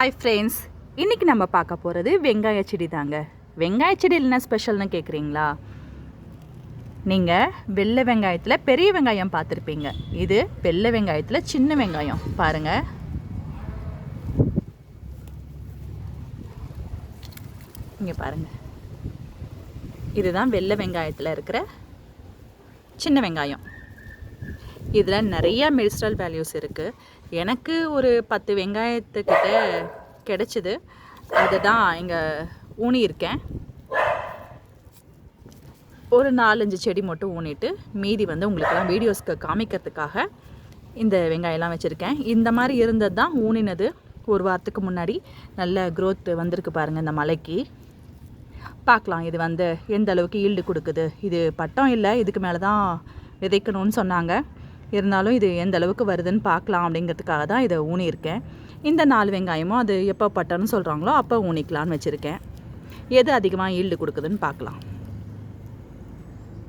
Hi friends, இன்றைக்கி நம்ம பார்க்க போகிறது வெங்காய செடி தாங்க. வெங்காய செடியில் என்ன ஸ்பெஷல்னு கேட்குறீங்களா? நீங்கள் வெள்ளை வெங்காயத்தில் பெரிய வெங்காயம் பார்த்துருப்பீங்க. இது வெள்ளை வெங்காயத்தில் சின்ன வெங்காயம் பாருங்கள். இங்கே பாருங்கள், இதுதான் வெள்ளை வெங்காயத்தில் இருக்கிற சின்ன வெங்காயம். இதில் நிறைய மினரல் வேல்யூஸ் இருக்குது. எனக்கு ஒரு 10 வெங்காயத்துக்கிட்ட கிடச்சிது. அதுதான் இங்கே ஊனியிருக்கேன். ஒரு 4-5 செடி மட்டும் ஊனிட்டு மீதி உங்களுக்கெல்லாம் வீடியோஸ்க்கு காமிக்கிறதுக்காக இந்த வெங்காயம்லாம் வச்சுருக்கேன். இந்த மாதிரி இருந்தது தான் ஊனினது. ஒரு வாரத்துக்கு முன்னாடி நல்ல க்ரோத் வந்திருக்கு பாருங்கள். இந்த மலைக்கு பார்க்கலாம் இது எந்த அளவுக்கு ஈல்டு கொடுக்குது. இது பட்டம் இல்லை, இதுக்கு மேலே தான் விதைக்கணும்னு சொன்னாங்க. இருந்தாலும் இது எந்த அளவுக்கு வருதுன்னு பார்க்கலாம் அப்படிங்கிறதுக்காக தான் இதை ஊனியிருக்கேன். இந்த 4 வெங்காயமும் அது எப்போ பட்டம்னு சொல்கிறாங்களோ அப்போ ஊனிக்கலான்னு வச்சுருக்கேன். எது அதிகமாக ஈல்டு கொடுக்குதுன்னு பார்க்கலாம்.